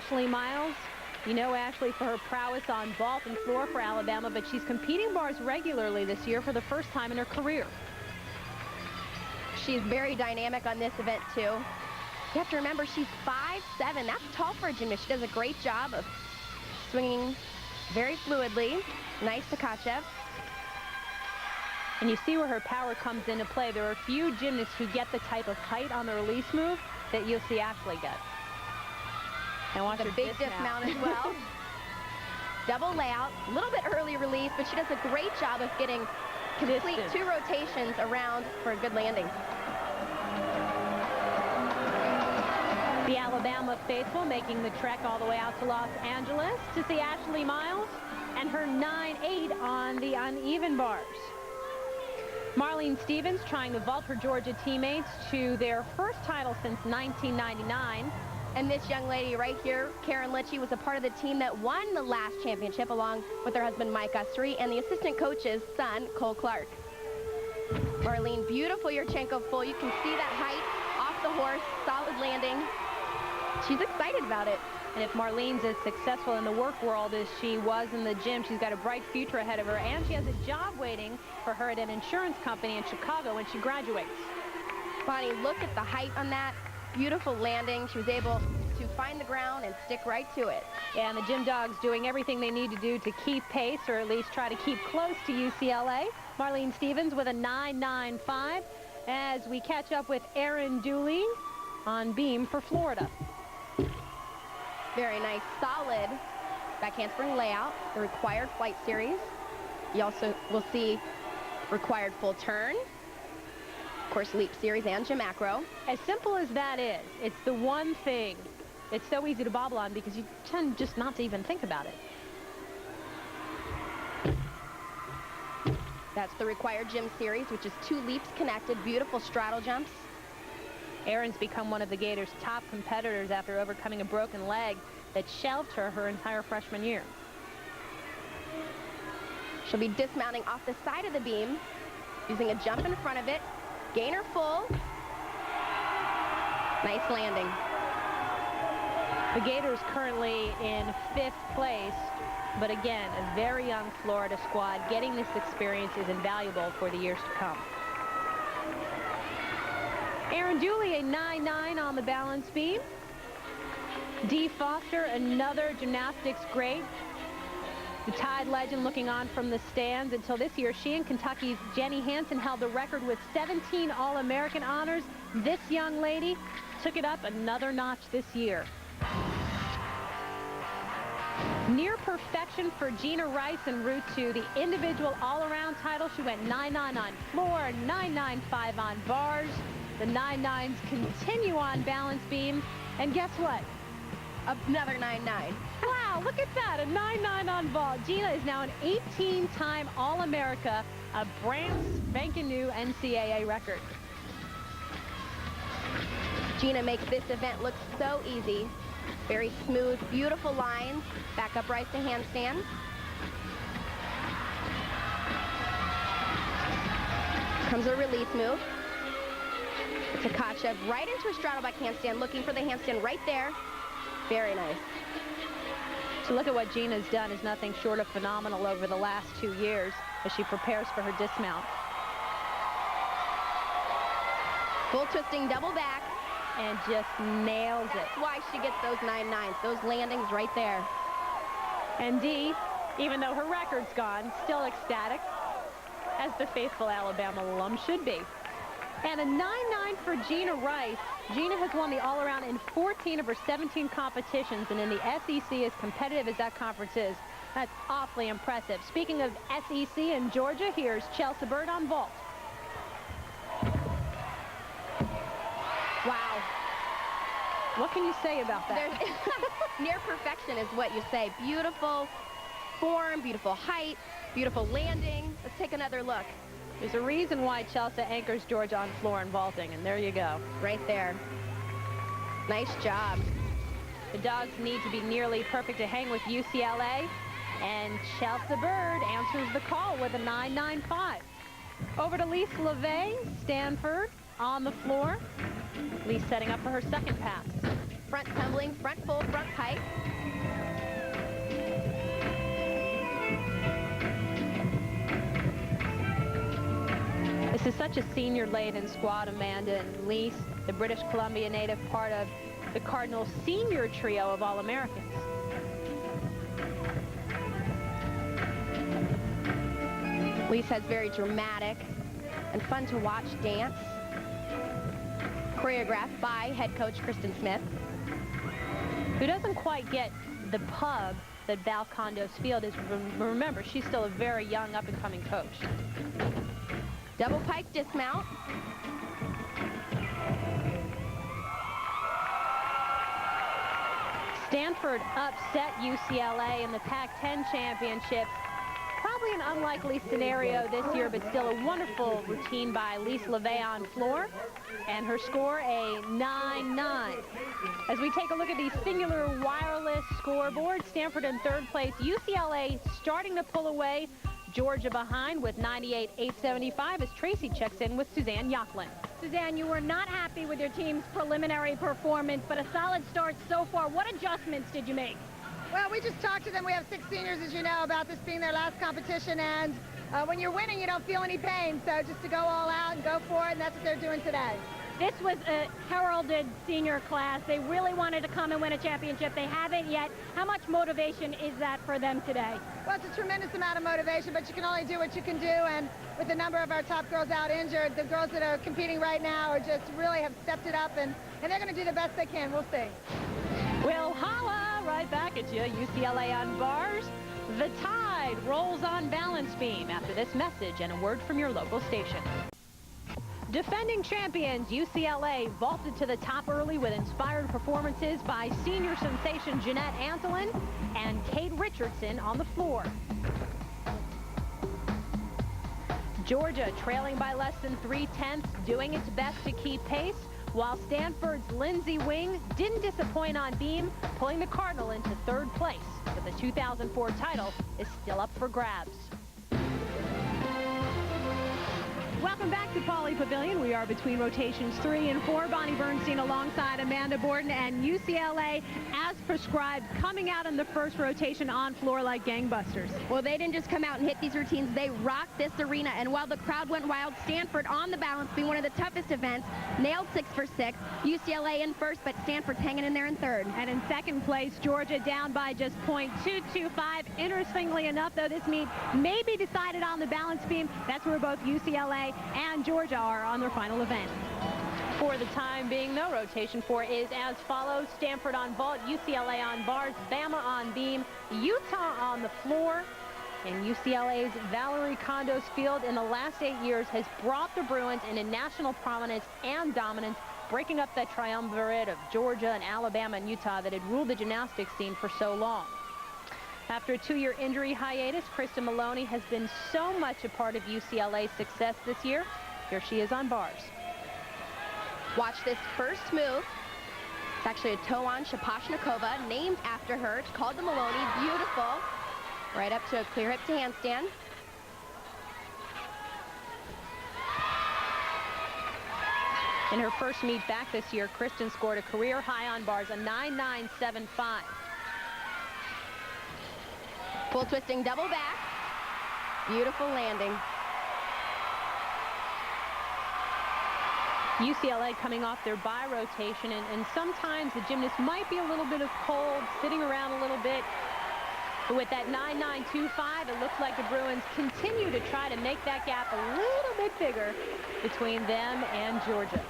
Ashley Miles. You know Ashley for her prowess on vault and floor for Alabama, but she's competing bars regularly this year for the first time in her career. She's very dynamic on this event, too. You have to remember, she's 5'7". That's tall for a gymnast. She does a great job of swinging very fluidly. Nice to Tkachev. And you see where her power comes into play. There are few gymnasts who get the type of height on the release move that you'll see Ashley get. And watch her big dismount as well. Double layout, a little bit early release, but she does a great job of getting complete 2 rotations around for a good landing. The Alabama faithful making the trek all the way out to Los Angeles to see Ashley Miles and her 9.8 on the uneven bars. Marline Stevens trying to vault her Georgia teammates to their first title since 1999. And this young lady right here, Karen Litchie, was a part of the team that won the last championship along with her husband Mike Ustery and the assistant coach's son, Cole Clark. Marline, beautiful Yurchenko full. You can see that height off the horse, solid landing. She's excited about it. And if Marline's as successful in the work world as she was in the gym, she's got a bright future ahead of her, and she has a job waiting for her at an insurance company in Chicago when she graduates. Bonnie, look at the height on that. Beautiful landing. She was able to find the ground and stick right to it. And the gym dogs doing everything they need to do to keep pace, or at least try to keep close to UCLA. Marline Stevens with a 9.95 as we catch up with Erinn Dooley on beam for Florida. Very nice, solid back handspring layout, the required flight series. You also will see required full turn. Of course, leap series and gym macro. As simple as that is, it's the one thing it's so easy to bobble on because you tend just not to even think about it. That's the required gym series, which is 2 leaps connected, beautiful straddle jumps. Erinn's become one of the Gators' top competitors after overcoming a broken leg that shelved her entire freshman year. She'll be dismounting off the side of the beam, using a jump in front of it. Gainer full. Nice landing. The Gators currently in 5th place, but again, a very young Florida squad. Getting this experience is invaluable for the years to come. Erinn Dooley, a 9.9 on the balance beam. Dee Foster, another gymnastics great. The Tide legend looking on from the stands until this year. She and Kentucky's Jenny Hansen held the record with 17 All-American honors. This young lady took it up another notch this year. Near perfection for Jeana Rice en route to the individual all-around title. She went 9.9 on floor, 9.95 on bars. The 9.9s continue on balance beam. And guess what? Another 9.9. Wow, look at that, a 9.9 on vault. Jeana is now an 18-time All-America, a brand spanking new NCAA record. Jeana makes this event look so easy. Very smooth, beautiful lines. Back upright to handstand. Comes a release move. Tkachev right into a straddle back handstand, looking for the handstand right there. Very nice. To look at what Jeana's done is nothing short of phenomenal over the last 2 years as she prepares for her dismount. Full twisting double back. And just nails it. That's why she gets those 9.9s, those landings right there. And Dee, even though her record's gone, still ecstatic, as the faithful Alabama alum should be. And a 9.9 for Jeana Rice. Jeana has won the all-around in 14 of her 17 competitions, and in the SEC, as competitive as that conference is, that's awfully impressive. Speaking of SEC in Georgia, here's Chelsa Byrd on vault. Wow. What can you say about that? Near perfection is what you say. Beautiful form, beautiful height, beautiful landing. Let's take another look. There's a reason why Chelsa anchors Georgia on floor and vaulting, and there you go. Right there. Nice job. The dogs need to be nearly perfect to hang with UCLA, and Chelsa Byrd answers the call with a 9.95. Over to Lise Leveille, Stanford, on the floor. Lise setting up for her second pass. front tumbling, front full, front pike. This is such a senior-laden squad, Amanda, and Lise, the British Columbia native, part of the Cardinals' senior trio of All-Americans. Lise has very dramatic and fun to watch dance, choreographed by head coach Kristen Smith, who doesn't quite get the pub that Val Condos Field is. Remember, she's still a very young, up-and-coming coach. Double pike dismount. Stanford upset UCLA in the Pac-10 championship. Probably an unlikely scenario this year, but still a wonderful routine by Lise Leveille on floor. And her score, a 9-9. As we take a look at the singular wireless scoreboard, Stanford in third place, UCLA starting to pull away, Georgia behind with 98.875 as Tracy checks in with Suzanne Yochlin. Suzanne, you were not happy with your team's preliminary performance, but a solid start so far. What adjustments did you make? Well, we just talked to them. We have 6 seniors, as you know, about this being their last competition, and when you're winning, you don't feel any pain, so just to go all out and go for it, and that's what they're doing today. This was a heralded senior class. They really wanted to come and win a championship. They haven't yet. How much motivation is that for them today? Well, it's a tremendous amount of motivation, but you can only do what you can do, and with the number of our top girls out injured, the girls that are competing right now are just really have stepped it up, and they're going to do the best they can. We'll see. We'll holla right back at you. UCLA on bars. The Tide rolls on balance beam after this message and a word from your local station. Defending champions UCLA vaulted to the top early with inspired performances by senior sensation Jeanette Antolin and Kate Richardson on the floor. Georgia trailing by less than 3/10, doing its best to keep pace, while Stanford's Lindsay Wing didn't disappoint on beam, pulling the Cardinal into third place. But the 2004 title is still up for grabs. Welcome back to Pauley Pavilion. We are between rotations 3 and 4. Bonnie Bernstein alongside Amanda Borden, and UCLA, as prescribed, coming out in the first rotation on floor like gangbusters. Well, they didn't just come out and hit these routines. They rocked this arena, and while the crowd went wild, Stanford on the balance being one of the toughest events, nailed 6 for 6. UCLA in first, but Stanford's hanging in there in third. And in second place, Georgia down by just .225. Interestingly enough, though, this meet may be decided on the balance beam. That's where both UCLA and Georgia are on their final event. For the time being, though, rotation 4 is as follows. Stanford on vault, UCLA on bars, Bama on beam, Utah on the floor. And UCLA's Valerie Condos Field in the last 8 years has brought the Bruins into national prominence and dominance, breaking up that triumvirate of Georgia and Alabama and Utah that had ruled the gymnastics scene for so long. After a 2-year injury hiatus, Kristen Maloney has been so much a part of UCLA's success this year. Here she is on bars. Watch this first move. It's actually a toe-on Shaposhnikova, named after her. It's called the Maloney. Beautiful. Right up to a clear hip to handstand. In her first meet back this year, Kristen scored a career high on bars, a 9.975. Full twisting double back. Beautiful landing. UCLA coming off their bye rotation, and sometimes the gymnast might be a little bit of cold, sitting around a little bit. But with that 9.925, it looks like the Bruins continue to try to make that gap a little bit bigger between them and Georgia.